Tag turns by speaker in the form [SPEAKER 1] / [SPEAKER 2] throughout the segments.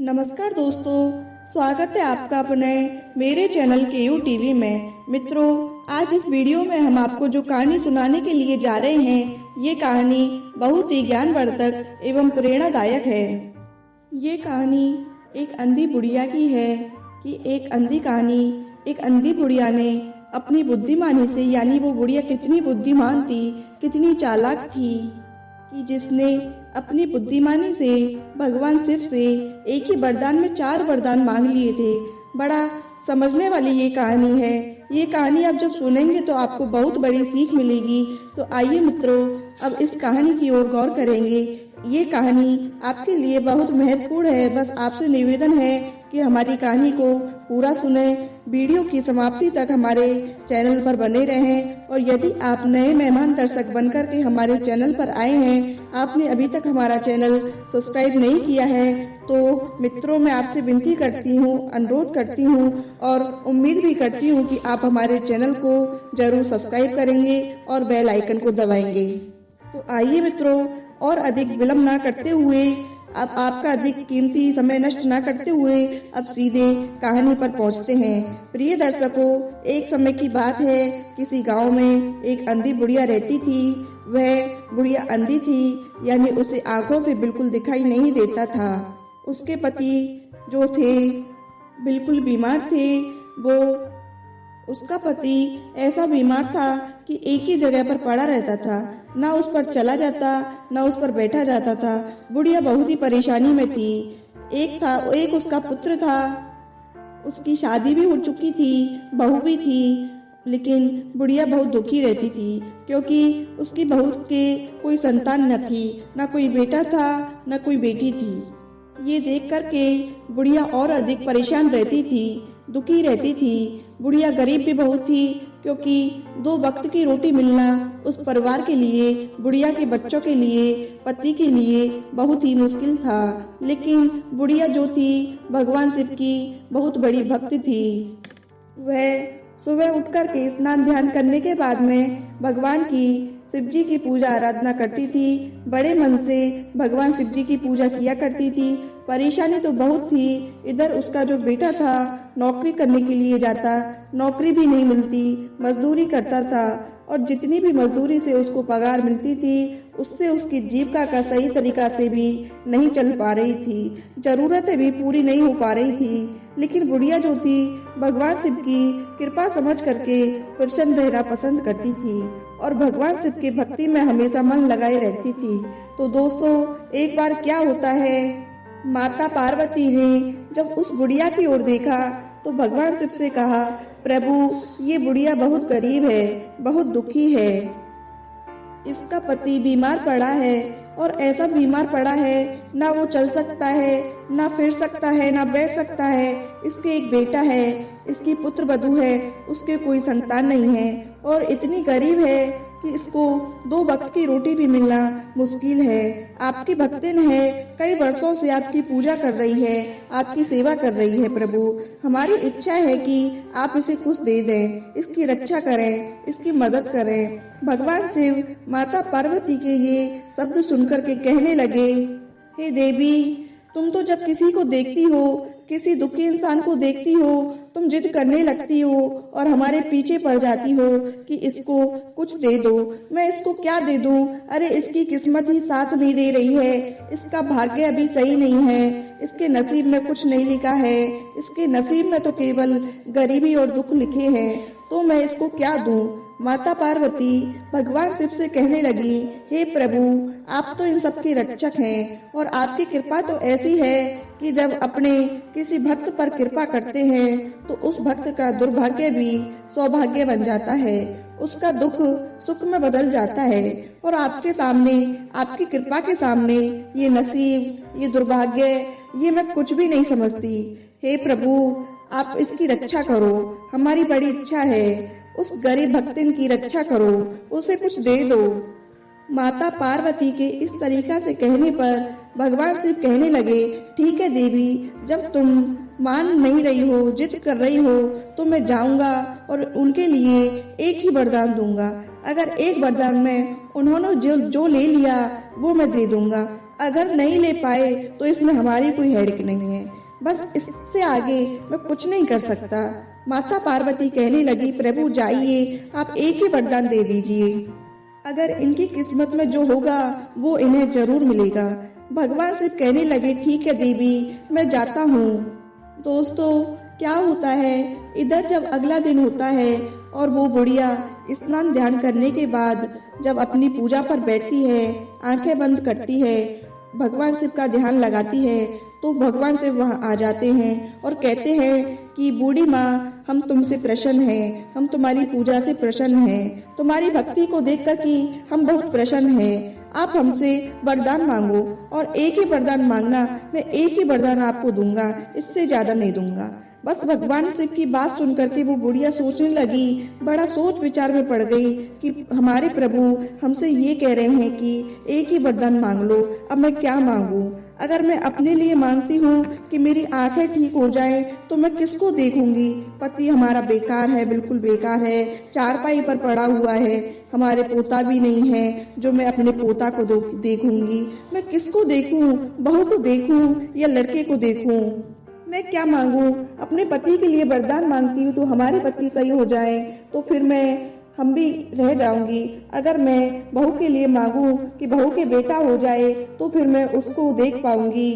[SPEAKER 1] नमस्कार दोस्तों, स्वागत है आपका अपने मेरे चैनल केयू टीवी में। मित्रों, आज इस वीडियो में हम आपको जो कहानी सुनाने के लिए जा रहे हैं, ये कहानी बहुत ही ज्ञानवर्धक एवं प्रेरणादायक है। ये कहानी एक अंधी बुढ़िया की है कि एक अंधी बुढ़िया ने अपनी बुद्धिमानी से, यानी वो बुढ़िया कितनी बुद्धिमान थी, कितनी चालाक थी कि जिसने अपनी बुद्धिमानी से भगवान शिव से एक ही वरदान में 4 वरदान मांग लिए थे। बड़ा समझने वाली ये कहानी है। ये कहानी आप जब सुनेंगे तो आपको बहुत बड़ी सीख मिलेगी। तो आइए मित्रों, अब इस कहानी की ओर गौर करेंगे। ये कहानी आपके लिए बहुत महत्वपूर्ण है। बस आपसे निवेदन है कि हमारी कहानी को पूरा सुने, वीडियो की समाप्ति तक हमारे चैनल पर बने रहें। और यदि आप नए मेहमान दर्शक बनकर के हमारे चैनल पर आए हैं, आपने अभी तक हमारा चैनल सब्सक्राइब नहीं किया है, तो मित्रों मैं आपसे विनती करती हूँ, अनुरोध करती हूँ और उम्मीद भी करती हूँ कि आप हमारे चैनल को जरूर सब्सक्राइब करेंगे और बेल आइकन को दबाएंगे। तो आइए मित्रों, और अधिक विलम्ब ना करते हुए, अब आपका अधिक कीमती समय नष्ट ना करते हुए अब सीधे कहानी पर पहुंचते हैं। प्रिय दर्शकों, एक समय की बात है, किसी गांव में एक अंधी बुढ़िया रहती थी। वह बुढ़िया अंधी थी, यानी उसे आंखों से बिल्कुल दिखाई नहीं देता था। उसके पति जो थे बिल्कुल बीमार थे। उसका पति ऐसा बीमार था कि एक ही जगह पर पड़ा रहता था, ना उस पर चला जाता, ना उस पर बैठा जाता था। बुढ़िया बहुत ही परेशानी में थी। एक उसका पुत्र था, उसकी शादी भी हो चुकी थी, बहू भी थी, लेकिन बुढ़िया बहुत दुखी रहती थी क्योंकि उसकी बहू के कोई संतान न थी, ना कोई बेटा था, ना कोई बेटी थी। ये देख करके बुढ़िया और अधिक परेशान रहती थी, दुखी रहती थी। बुढ़िया गरीब भी बहुत थी क्योंकि 2 वक्त की रोटी मिलना उस परिवार के लिए, बुढ़िया के बच्चों के लिए, पति के लिए बहुत ही मुश्किल था। लेकिन बुढ़िया जो थी भगवान शिव की बहुत बड़ी भक्त थी। वह सुबह उठकर के स्नान ध्यान करने के बाद में भगवान की, शिव जी की पूजा आराधना करती थी। बड़े मन से भगवान शिव जी की पूजा किया करती थी। परेशानी तो बहुत थी। इधर उसका जो बेटा था नौकरी करने के लिए जाता, नौकरी भी नहीं मिलती, मजदूरी करता था और जितनी भी मजदूरी से उसको पगार मिलती थी, उससे उसकी जीविका का सही तरीका से भी नहीं चल पा रही थी। जरूरतें भी पूरी नहीं हो पा रही थी। लेकिन बुढ़िया जो थी भगवान शिव की कृपा समझ करके प्रसन्न रहना पसंद करती थी और भगवान शिव की भक्ति में हमेशा मन लगाए रहती थी। तो दोस्तों, एक बार क्या होता है, माता पार्वती ने जब उस बुढ़िया की ओर देखा तो भगवान शिव से कहा, प्रभु ये बुढ़िया बहुत गरीब है, बहुत दुखी है। इसका पति बीमार पड़ा है और ऐसा बीमार पड़ा है, ना वो चल सकता है, ना फिर सकता है, ना बैठ सकता है। इसके एक बेटा है, इसकी पुत्र वधू है, उसके कोई संतान नहीं है और इतनी गरीब है कि इसको 2 वक्त की रोटी भी मिलना मुश्किल है। आपकी भक्तिन है, कई वर्षों से आपकी पूजा कर रही है, आपकी सेवा कर रही है। प्रभु, हमारी इच्छा है कि आप इसे कुछ दे दें, इसकी रक्षा करें, इसकी मदद करें। भगवान शिव माता पार्वती के ये शब्द सुनकर के कहने लगे, हे देवी, तुम तो जब किसी को देखती हो, किसी दुखी इंसान को देखती हो, तुम जिद करने लगती हो और हमारे पीछे पड़ जाती हो कि इसको कुछ दे दो। मैं इसको क्या दे दूं? अरे इसकी किस्मत ही साथ नहीं दे रही है, इसका भाग्य अभी सही नहीं है, इसके नसीब में कुछ नहीं लिखा है, इसके नसीब में तो केवल गरीबी और दुख लिखे हैं, तो मैं इसको क्या दूं? माता पार्वती भगवान शिव से कहने लगी, हे प्रभु, आप तो इन सब के रक्षक हैं और आपकी कृपा तो ऐसी है कि जब अपने किसी भक्त पर कृपा करते हैं तो उस भक्त का दुर्भाग्य भी सौभाग्य बन जाता है, उसका दुख सुख में बदल जाता है। और आपके सामने, आपकी कृपा के सामने ये नसीब, ये दुर्भाग्य, ये मैं कुछ भी नहीं समझती। हे प्रभु, आप इसकी रक्षा करो, हमारी बड़ी इच्छा है, उस गरीब भक्तिन की रक्षा करो, उसे कुछ दे दो। माता पार्वती के इस तरीका से कहने पर भगवान शिव कहने लगे, ठीक है देवी, जब तुम मान नहीं रही हो, जिद कर रही हो, तो मैं जाऊंगा और उनके लिए एक ही वरदान दूंगा। अगर एक वरदान में उन्होंने जो ले लिया वो मैं दे दूंगा, अगर नहीं ले पाए तो इसमें हमारी कोई हेड़क नहीं है, बस इससे आगे मैं कुछ नहीं कर सकता। माता पार्वती कहने लगी, प्रभु जाइए, आप एक ही वरदान दे दीजिए, अगर इनकी किस्मत में जो होगा वो इन्हें जरूर मिलेगा। भगवान शिव कहने लगे, ठीक है देवी, मैं जाता हूँ। दोस्तों क्या होता है, इधर जब अगला दिन होता है और वो बुढ़िया स्नान ध्यान करने के बाद जब अपनी पूजा पर बैठती है, आंखें बंद करती है, भगवान शिव का ध्यान लगाती है, तो भगवान शिव वहाँ आ जाते हैं और कहते हैं कि बूढ़ी माँ, हम तुमसे प्रसन्न हैं, हम तुम्हारी पूजा से प्रसन्न हैं, तुम्हारी भक्ति को देखकर कि हम बहुत प्रसन्न हैं, आप हमसे वरदान मांगो और एक ही वरदान मांगना, मैं एक ही वरदान आपको दूंगा, इससे ज्यादा नहीं दूंगा। बस भगवान शिव की बात सुनकर के वो बुढ़िया सोचने लगी, बड़ा सोच विचार में पड़ गई कि हमारे प्रभु हमसे ये कह रहे हैं कि एक ही वरदान मांग लो, अब मैं क्या मांगू? अगर मैं अपने लिए मांगती हूँ कि मेरी आंखें ठीक हो जाएं, तो मैं किसको देखूंगी? पति हमारा बेकार है, बिल्कुल बेकार है, चारपाई पर पड़ा हुआ है, हमारे पोता भी नहीं है जो मैं अपने पोता को देखूंगी। मैं किसको देखूं? बहू को देखूं या लड़के को देखूं? मैं क्या मांगू? अपने पति के लिए वरदान मांगती हूँ तो हमारे पति सही हो जाए तो फिर हम भी रह जाऊंगी। अगर मैं बहू के लिए मांगू कि बहू के बेटा हो जाए तो फिर मैं उसको देख पाऊंगी,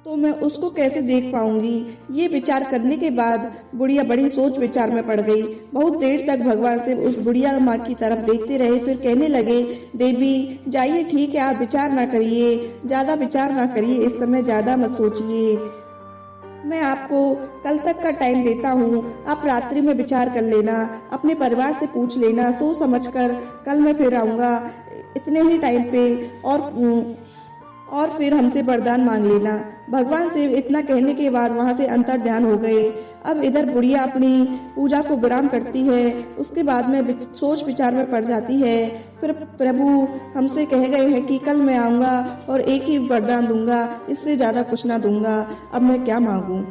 [SPEAKER 1] तो मैं उसको कैसे देख पाऊंगी? ये विचार करने के बाद बुढ़िया बड़ी सोच विचार में पड़ गई। बहुत देर तक भगवान शिव उस बुढ़िया माँ की तरफ देखते रहे, फिर कहने लगे, देवी जाइए, ठीक है, आप विचार ना करिए, ज्यादा विचार ना करिए, इस समय ज्यादा मत सोचिए, मैं आपको कल तक का टाइम देता हूँ, आप रात्रि में विचार कर लेना, अपने परिवार से पूछ लेना, सोच समझकर कल मैं फिर आऊँगा इतने ही टाइम पे और फिर हमसे वरदान मांग लेना। भगवान शिव इतना कहने के बाद वहाँ से अंतर ध्यान हो गए। अब इधर बुढ़िया अपनी पूजा को विराम करती है, उसके बाद में सोच विचार में पड़ जाती है। फिर प्रभु हमसे कह गए हैं कि कल मैं आऊंगा और एक ही वरदान दूंगा, इससे ज्यादा कुछ ना दूंगा, अब मैं क्या मांगू?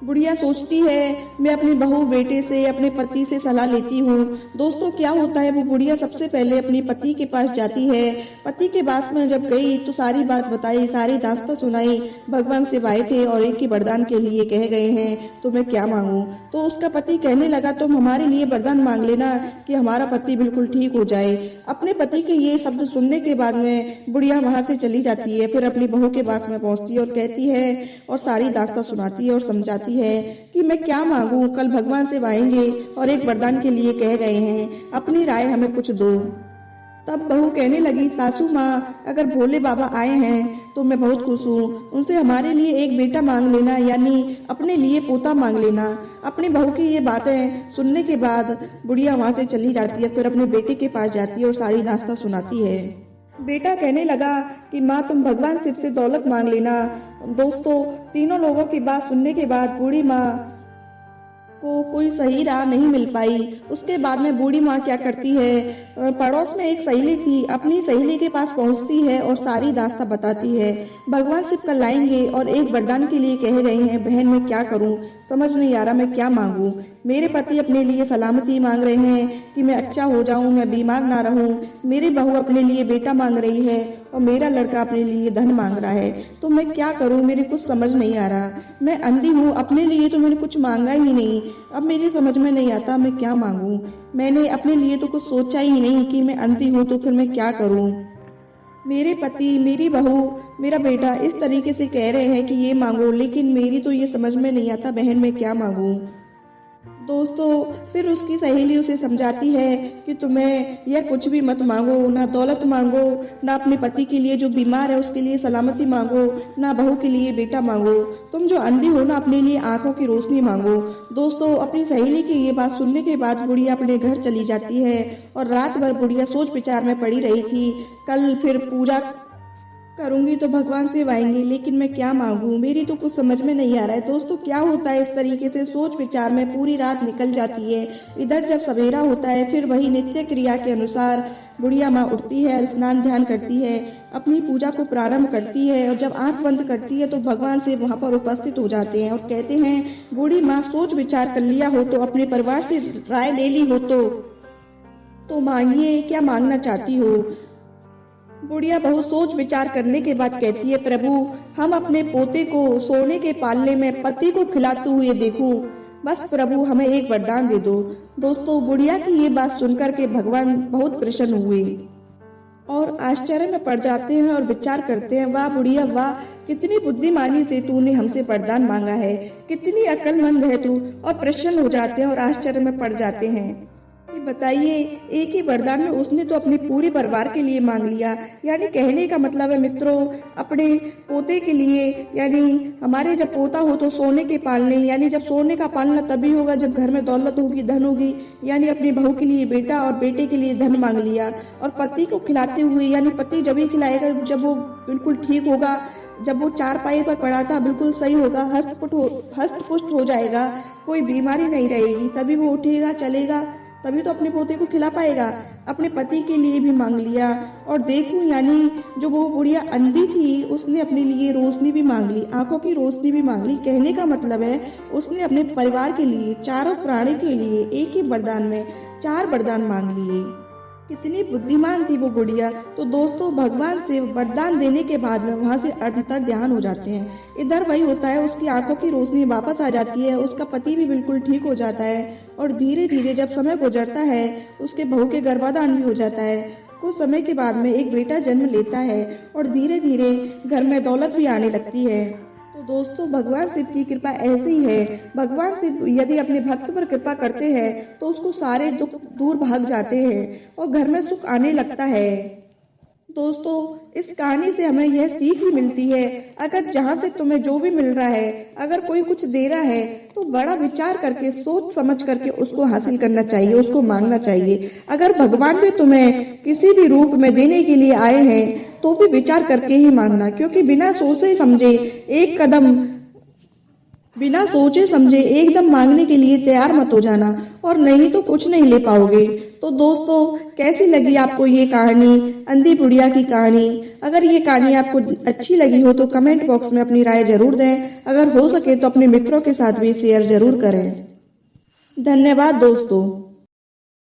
[SPEAKER 1] बुढ़िया सोचती है, मैं अपनी बहू बेटे से, अपने पति से सलाह लेती हूँ। दोस्तों क्या होता है, वो बुढ़िया सबसे पहले अपने पति के पास जाती है। पति के पास में जब गई तो सारी बात बताई, सारी दास्तां सुनाई, भगवान शिव आए थे और एक ही वरदान के लिए कह गए हैं, तो मैं क्या मांगू? तो उसका पति कहने लगा, तुम हमारे लिए वरदान मांग लेना कि हमारा पति बिल्कुल ठीक हो जाए। अपने पति के ये शब्द सुनने के बाद में बुढ़िया वहाँ से चली जाती है, फिर अपनी बहू के पास में पहुँचती है और कहती है और सारी दास्तां सुनाती है और समझाती है कि मैं क्या मांगू, कल भगवान शिव आएंगे और एक वरदान के लिए कह गए हैं, अपनी राय हमें कुछ दो। तब बहू कहने लगी, सासू माँ, अगर भोले बाबा आए हैं तो मैं बहुत खुश हूँ, उनसे हमारे लिए एक बेटा मांग लेना, यानी अपने लिए पोता मांग लेना। अपनी बहू की ये बातें सुनने के बाद बुढ़िया वहाँ से चली जाती है, फिर अपने बेटे के पास जाती है और सारी दास्तां सुनाती है। बेटा कहने लगा कि माँ, तुम भगवान शिव से दौलत मांग लेना। दोस्तों तीनों लोगों की बात सुनने के बाद बूढ़ी माँ को कोई सही राह नहीं मिल पाई। उसके बाद में बूढ़ी माँ क्या करती है, पड़ोस में एक सहेली थी, अपनी सहेली के पास पहुँचती है और सारी दास्तां बताती है। भगवान शिव कल लाएंगे और एक वरदान के लिए कह रहे हैं, बहन मैं क्या करूँ, समझ नहीं आ रहा मैं क्या मांगू। मेरे पति अपने लिए सलामती मांग रहे हैं कि मैं अच्छा हो जाऊं, मैं बीमार ना रहूं। मेरी बहू अपने लिए बेटा मांग रही है और मेरा लड़का अपने लिए धन मांग रहा है, तो मैं क्या करूं, मेरे कुछ समझ नहीं आ रहा। मैं अंधी हूं, अपने लिए तो मैंने कुछ मांगा ही नहीं, अब मेरी समझ में नहीं आता मैं क्या मांगू। मैंने अपने लिए तो कुछ सोचा ही नहीं कि मैं अंधी हूँ, तो फिर मैं क्या करूँ। मेरे पति, मेरी बहू, मेरा बेटा इस तरीके से कह रहे हैं कि ये मांगो, लेकिन मेरी तो ये समझ में नहीं आता बहन मैं क्या मांगू। दोस्तों फिर उसकी सहेली उसे समझाती है कि तुम्हें यह कुछ भी मत मांगो, ना दौलत मांगो, ना अपने पति के लिए जो बीमार है उसके लिए सलामती मांगो, ना बहू के लिए बेटा मांगो, तुम जो अंधी हो ना अपने लिए आंखों की रोशनी मांगो। दोस्तों अपनी सहेली की ये बात सुनने के बाद बुढ़िया अपने घर चली जाती है और रात भर बुढ़िया सोच विचार में पड़ी रही कि कल फिर पूजा करूंगी तो भगवान शिव आएंगे, लेकिन मैं क्या मांगू, मेरी तो कुछ समझ में नहीं आ रहा है। दोस्तों क्या होता है, इस तरीके से सोच विचार में पूरी रात निकल जाती है। इधर जब सवेरा होता है फिर वही नित्य क्रिया के अनुसार बुढ़िया माँ उठती है, स्नान ध्यान करती है, अपनी पूजा को प्रारंभ करती है और जब आंख बंद करती है तो भगवान शिव वहाँ पर उपस्थित हो जाते हैं और कहते हैं, बूढ़ी माँ सोच विचार कर लिया हो तो, अपने परिवार से राय ले ली हो तो तो मांगिए, क्या मांगना चाहती हो। बुढ़िया बहू सोच विचार करने के बाद कहती है, प्रभु हम अपने पोते को सोने के पालने में पति को खिलाते हुए देखूं। बस प्रभु हमें एक वरदान दे दो। दोस्तों, बुढ़िया की ये बात सुनकर के भगवान बहुत प्रसन्न हुए और आश्चर्य में पड़ जाते हैं और विचार करते हैं, वाह बुढ़िया वाह, कितनी बुद्धिमानी से तूने हमसे वरदान मांगा है, कितनी अक्लमंद है तू। और प्रसन्न हो जाते हैं और आश्चर्य में पड़ जाते हैं। ये बताइए, एक ही वरदान में उसने तो अपने पूरे परिवार के लिए मांग लिया। यानी कहने का मतलब है मित्रों, अपने पोते के लिए, यानी हमारे जब पोता हो तो सोने के पालने, यानी जब सोने का पालना तभी होगा जब घर में दौलत होगी, धन होगी। यानी अपनी बहू के लिए बेटा और बेटे के लिए धन मांग लिया। और पति को खिलाते हुए, यानी पति जब ही खिलाएगा जब वो बिल्कुल ठीक होगा, जब वो चारपाई पर पड़ा था बिल्कुल सही होगा, हस्त पुष्ट हो जाएगा, कोई बीमारी नहीं रहेगी, तभी वो उठेगा चलेगा, तभी तो अपने पोते को खिला पाएगा। अपने पति के लिए भी मांग लिया। और देखूं, यानी जो वो बुढ़िया अंधी थी उसने अपने लिए रोशनी भी मांग ली, आंखों की रोशनी भी मांग ली। कहने का मतलब है उसने अपने परिवार के लिए, चारों प्राणी के लिए एक ही वरदान में 4 वरदान मांग लिए। कितनी बुद्धिमान थी वो बुढ़िया। तो दोस्तों, भगवान से वरदान देने के बाद में वहां से अंतर ध्यान हो जाते हैं। इधर वही होता है, उसकी आंखों की रोशनी वापस आ जाती है, उसका पति भी बिल्कुल ठीक हो जाता है। और धीरे धीरे जब समय गुजरता है, उसके बहू के गर्भाधान भी हो जाता है। कुछ समय के बाद में एक बेटा जन्म लेता है और धीरे धीरे घर में दौलत भी आने लगती है। तो दोस्तों, भगवान शिव की कृपा ऐसी है, भगवान शिव यदि अपने भक्त पर कृपा करते हैं तो उसको सारे दुख दूर भाग जाते हैं और घर में सुख आने लगता है। दोस्तों, इस कहानी से हमें यह सीख भी मिलती है, अगर जहाँ से तुम्हें जो भी मिल रहा है, अगर कोई कुछ दे रहा है तो बड़ा विचार करके, सोच समझ करके उसको हासिल करना चाहिए, उसको मांगना चाहिए। अगर भगवान भी तुम्हें किसी भी रूप में देने के लिए आए हैं तो भी विचार करके ही मांगना, क्योंकि बिना सोचे समझे एकदम मांगने के लिए तैयार मत हो जाना, और नहीं तो कुछ नहीं ले पाओगे। तो दोस्तों, कैसी लगी आपको ये कहानी, अंधी बुढ़िया की कहानी? अगर ये कहानी आपको अच्छी लगी हो तो कमेंट बॉक्स में अपनी राय जरूर दें। अगर हो सके तो अपने मित्रों के साथ भी शेयर जरूर करें। धन्यवाद दोस्तों।